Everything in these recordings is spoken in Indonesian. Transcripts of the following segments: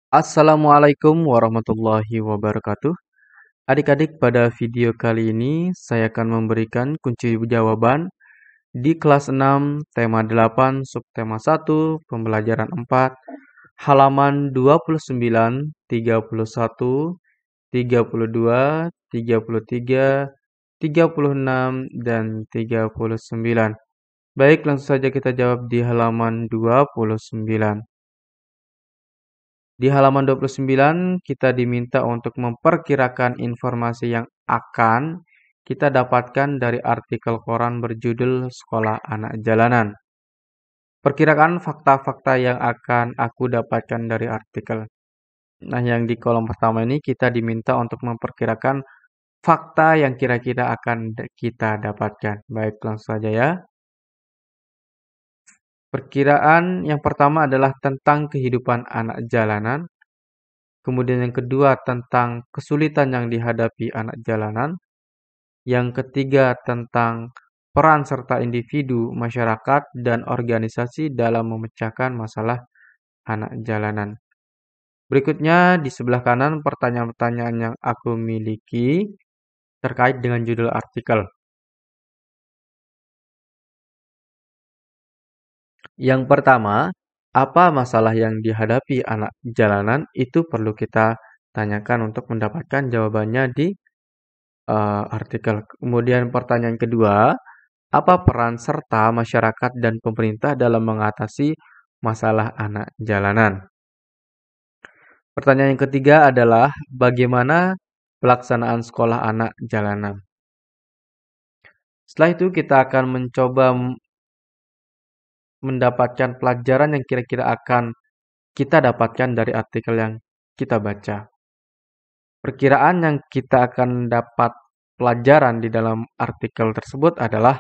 Assalamualaikum warahmatullahi wabarakatuh. Adik-adik, pada video kali ini saya akan memberikan kunci jawaban di kelas 6, tema 8, subtema 1, pembelajaran 4, halaman 29, 31, 32, 33, 36, dan 39. Baik, langsung saja kita jawab di halaman 29. Di halaman 29, kita diminta untuk memperkirakan informasi yang akan kita dapatkan dari artikel koran berjudul Sekolah Anak Jalanan. Perkirakan fakta-fakta yang akan aku dapatkan dari artikel. Nah, yang di kolom pertama ini kita diminta untuk memperkirakan fakta yang kira-kira akan kita dapatkan. Baik, langsung saja ya. Perkiraan yang pertama adalah tentang kehidupan anak jalanan. Kemudian yang kedua tentang kesulitan yang dihadapi anak jalanan. Yang ketiga tentang peran serta individu, masyarakat, dan organisasi dalam memecahkan masalah anak jalanan. Berikutnya di sebelah kanan pertanyaan-pertanyaan yang aku miliki terkait dengan judul artikel. Yang pertama, apa masalah yang dihadapi anak jalanan itu perlu kita tanyakan untuk mendapatkan jawabannya di artikel. Kemudian pertanyaan kedua, apa peran serta masyarakat dan pemerintah dalam mengatasi masalah anak jalanan? Pertanyaan yang ketiga adalah bagaimana pelaksanaan sekolah anak jalanan? Setelah itu kita akan mencoba mendapatkan pelajaran yang kira-kira akan kita dapatkan dari artikel yang kita baca. Perkiraan yang kita akan dapat pelajaran di dalam artikel tersebut adalah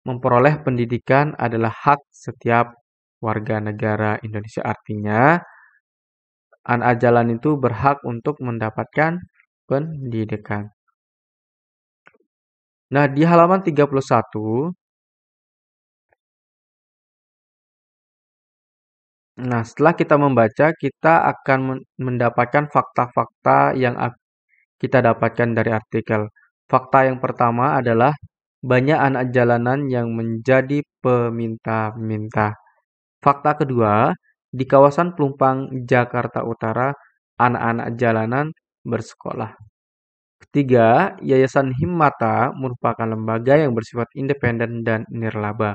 memperoleh pendidikan adalah hak setiap warga negara Indonesia. Artinya, anak jalan itu berhak untuk mendapatkan pendidikan. Nah, di halaman 31, nah setelah kita membaca, kita akan mendapatkan fakta-fakta yang kita dapatkan dari artikel. Fakta yang pertama adalah banyak anak jalanan yang menjadi peminta-minta. Fakta kedua, di kawasan Pelumpang, Jakarta Utara, anak-anak jalanan bersekolah. Ketiga, Yayasan Himmata merupakan lembaga yang bersifat independen dan nirlaba.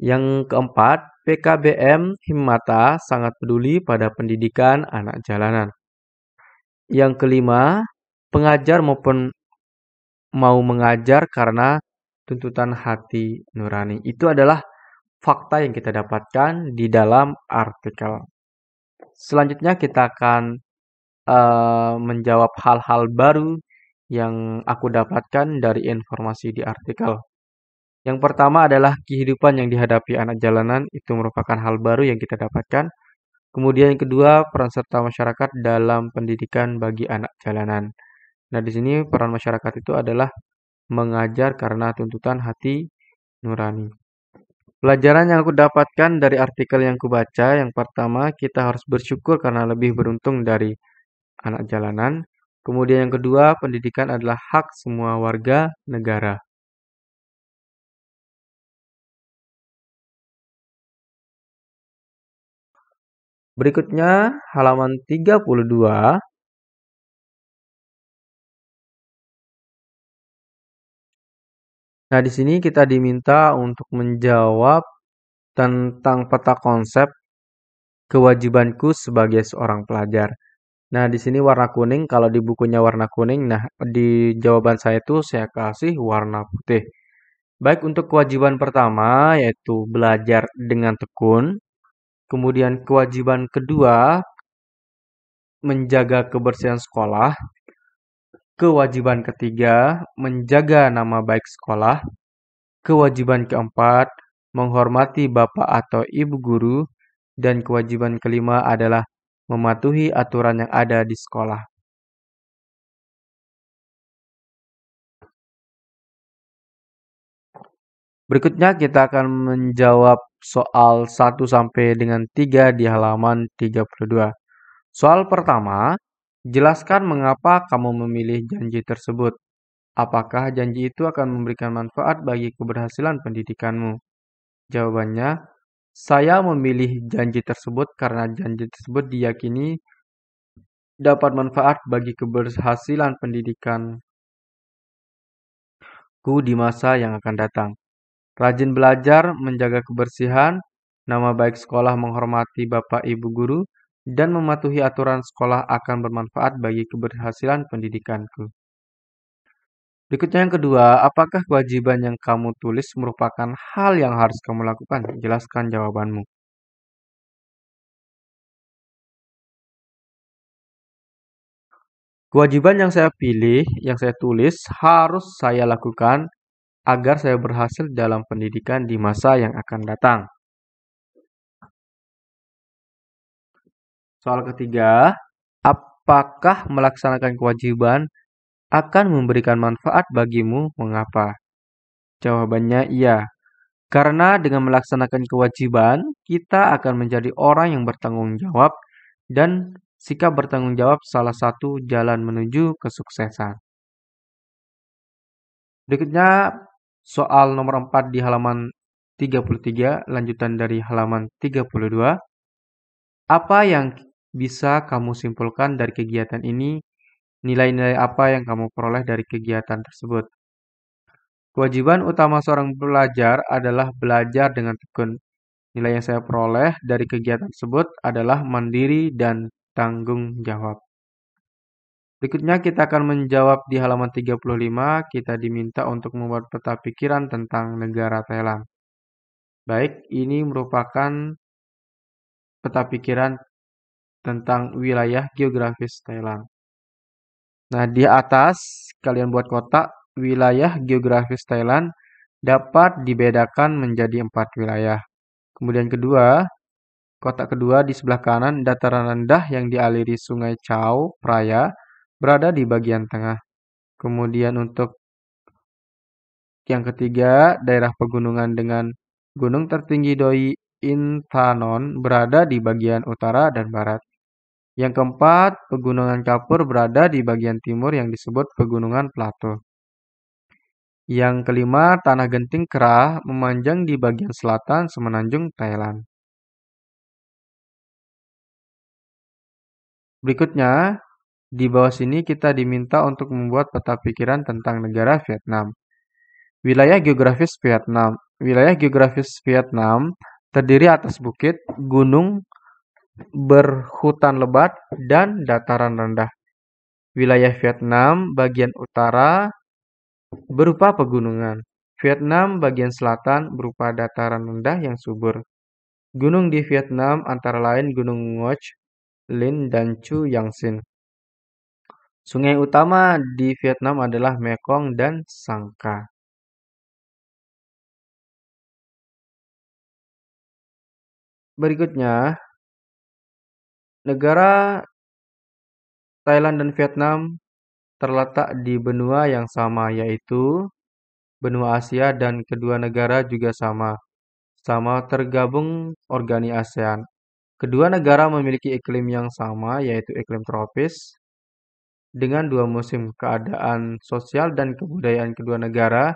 Yang keempat, PKBM Himmata sangat peduli pada pendidikan anak jalanan. Yang kelima, pengajar maupun mau mengajar karena tuntutan hati nurani. Itu adalah fakta yang kita dapatkan di dalam artikel. Selanjutnya kita akan menjawab hal-hal baru yang aku dapatkan dari informasi di artikel. Yang pertama adalah kehidupan yang dihadapi anak jalanan itu merupakan hal baru yang kita dapatkan. Kemudian yang kedua, peran serta masyarakat dalam pendidikan bagi anak jalanan. Nah, di sini peran masyarakat itu adalah mengajar karena tuntutan hati nurani. Pelajaran yang aku dapatkan dari artikel yang kubaca, yang pertama, kita harus bersyukur karena lebih beruntung dari anak jalanan. Kemudian yang kedua, pendidikan adalah hak semua warga negara. Berikutnya, halaman 32. Nah, di sini kita diminta untuk menjawab tentang peta konsep kewajibanku sebagai seorang pelajar. Nah, di sini warna kuning, kalau di bukunya warna kuning, nah di jawaban saya itu saya kasih warna putih. Baik, untuk kewajiban pertama yaitu belajar dengan tekun. Kemudian kewajiban kedua menjaga kebersihan sekolah. Kewajiban ketiga menjaga nama baik sekolah. Kewajiban keempat menghormati bapak atau ibu guru. Dan kewajiban kelima adalah mematuhi aturan yang ada di sekolah. Berikutnya kita akan menjawab soal 1 sampai dengan 3 di halaman 32. Soal pertama, jelaskan mengapa kamu memilih janji tersebut. Apakah janji itu akan memberikan manfaat bagi keberhasilan pendidikanmu? Jawabannya, saya memilih janji tersebut karena janji tersebut diyakini dapat manfaat bagi keberhasilan pendidikanku di masa yang akan datang. Rajin belajar, menjaga kebersihan, nama baik sekolah, menghormati Bapak Ibu guru, dan mematuhi aturan sekolah akan bermanfaat bagi keberhasilan pendidikanku. Berikutnya yang kedua, apakah kewajiban yang kamu tulis merupakan hal yang harus kamu lakukan? Jelaskan jawabanmu. Kewajiban yang saya pilih, yang saya tulis, harus saya lakukan agar saya berhasil dalam pendidikan di masa yang akan datang. Soal ketiga, apakah melaksanakan kewajiban akan memberikan manfaat bagimu? Mengapa? Jawabannya iya. Karena dengan melaksanakan kewajiban, kita akan menjadi orang yang bertanggung jawab dan sikap bertanggung jawab salah satu jalan menuju kesuksesan. Berikutnya soal nomor 4 di halaman 33, lanjutan dari halaman 32. Apa yang bisa kamu simpulkan dari kegiatan ini? Nilai-nilai apa yang kamu peroleh dari kegiatan tersebut? Kewajiban utama seorang pelajar adalah belajar dengan tekun. Nilai yang saya peroleh dari kegiatan tersebut adalah mandiri dan tanggung jawab. Berikutnya kita akan menjawab di halaman 35, kita diminta untuk membuat peta pikiran tentang negara Thailand. Baik, ini merupakan peta pikiran tentang wilayah geografis Thailand. Nah, di atas kalian buat kotak, wilayah geografis Thailand dapat dibedakan menjadi 4 wilayah. Kemudian kotak kedua di sebelah kanan, dataran rendah yang dialiri Sungai Chao Phraya berada di bagian tengah. Kemudian untuk yang ketiga, daerah pegunungan dengan gunung tertinggi Doi Inthanon berada di bagian utara dan barat. Yang keempat, pegunungan Kapur berada di bagian timur yang disebut pegunungan Plato. Yang kelima, tanah genting Kerah memanjang di bagian selatan semenanjung Thailand. Berikutnya, di bawah sini kita diminta untuk membuat peta pikiran tentang negara Vietnam. Wilayah geografis Vietnam. Wilayah geografis Vietnam terdiri atas bukit, gunung, berhutan lebat, dan dataran rendah. Wilayah Vietnam bagian utara berupa pegunungan. Vietnam bagian selatan berupa dataran rendah yang subur. Gunung di Vietnam antara lain Gunung Ngoc, Linh, dan Chu Yang Sin. Sungai utama di Vietnam adalah Mekong dan Sangka. Berikutnya, negara Thailand dan Vietnam terletak di benua yang sama, yaitu benua Asia, dan kedua negara juga sama tergabung organi ASEAN. Kedua negara memiliki iklim yang sama, yaitu iklim tropis, dengan dua musim. Keadaan sosial dan kebudayaan kedua negara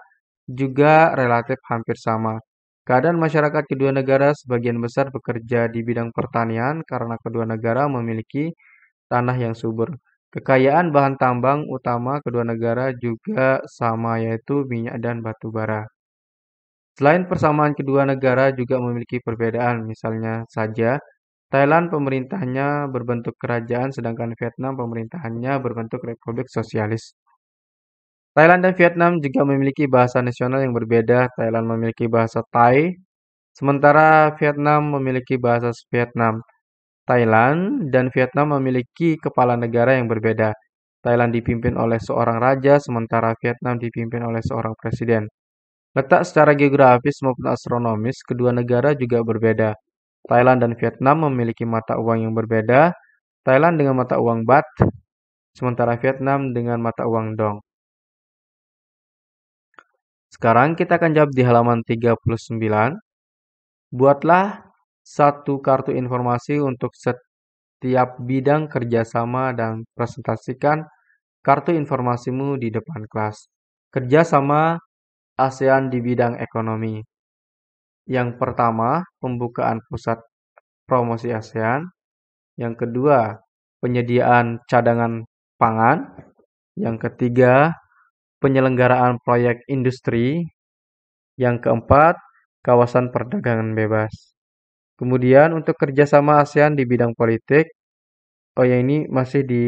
juga relatif hampir sama. Keadaan masyarakat kedua negara sebagian besar bekerja di bidang pertanian karena kedua negara memiliki tanah yang subur. Kekayaan bahan tambang utama kedua negara juga sama, yaitu minyak dan batu bara. Selain persamaan, kedua negara juga memiliki perbedaan. Misalnya saja, Thailand pemerintahnya berbentuk kerajaan, sedangkan Vietnam pemerintahannya berbentuk republik sosialis. Thailand dan Vietnam juga memiliki bahasa nasional yang berbeda. Thailand memiliki bahasa Thai, sementara Vietnam memiliki bahasa Vietnam. Thailand dan Vietnam memiliki kepala negara yang berbeda. Thailand dipimpin oleh seorang raja, sementara Vietnam dipimpin oleh seorang presiden. Letak secara geografis maupun astronomis, kedua negara juga berbeda. Thailand dan Vietnam memiliki mata uang yang berbeda. Thailand dengan mata uang Baht, sementara Vietnam dengan mata uang Dong. Sekarang kita akan jawab di halaman 39. Buatlah satu kartu informasi untuk setiap bidang kerjasama dan presentasikan kartu informasimu di depan kelas. Kerjasama ASEAN di bidang ekonomi. Yang pertama, pembukaan pusat promosi ASEAN. Yang kedua, penyediaan cadangan pangan. Yang ketiga, penyelenggaraan proyek industri. Yang keempat, kawasan perdagangan bebas. Kemudian untuk kerjasama ASEAN di bidang politik, oh ya ini masih di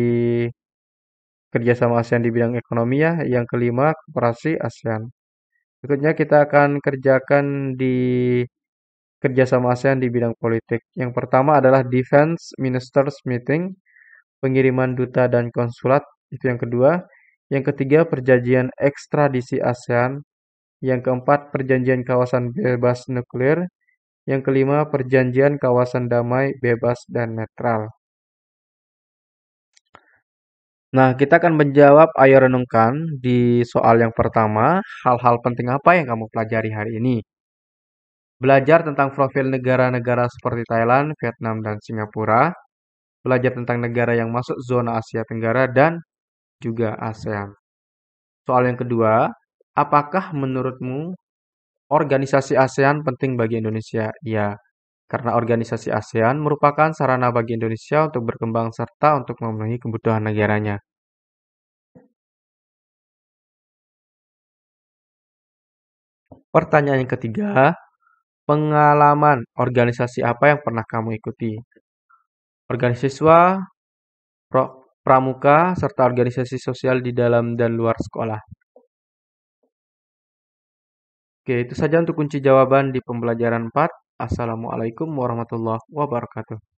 kerjasama ASEAN di bidang ekonomi ya. Yang kelima, koperasi ASEAN. Berikutnya kita akan kerjakan di kerjasama ASEAN di bidang politik. Yang pertama adalah Defense Ministers Meeting, pengiriman duta dan konsulat, itu yang kedua. Yang ketiga, perjanjian ekstradisi ASEAN. Yang keempat, perjanjian kawasan bebas nuklir. Yang kelima, perjanjian kawasan damai, bebas, dan netral. Nah, kita akan menjawab, ayo renungkan di soal yang pertama, hal-hal penting apa yang kamu pelajari hari ini? Belajar tentang profil negara-negara seperti Thailand, Vietnam, dan Singapura. Belajar tentang negara yang masuk zona Asia Tenggara dan juga ASEAN. Soal yang kedua, apakah menurutmu organisasi ASEAN penting bagi Indonesia? Ya, karena organisasi ASEAN merupakan sarana bagi Indonesia untuk berkembang serta untuk memenuhi kebutuhan negaranya. Pertanyaan yang ketiga, pengalaman organisasi apa yang pernah kamu ikuti? Organisasi siswa, pramuka, serta organisasi sosial di dalam dan luar sekolah. Oke, itu saja untuk kunci jawaban di pembelajaran 4. Assalamualaikum warahmatullahi wabarakatuh.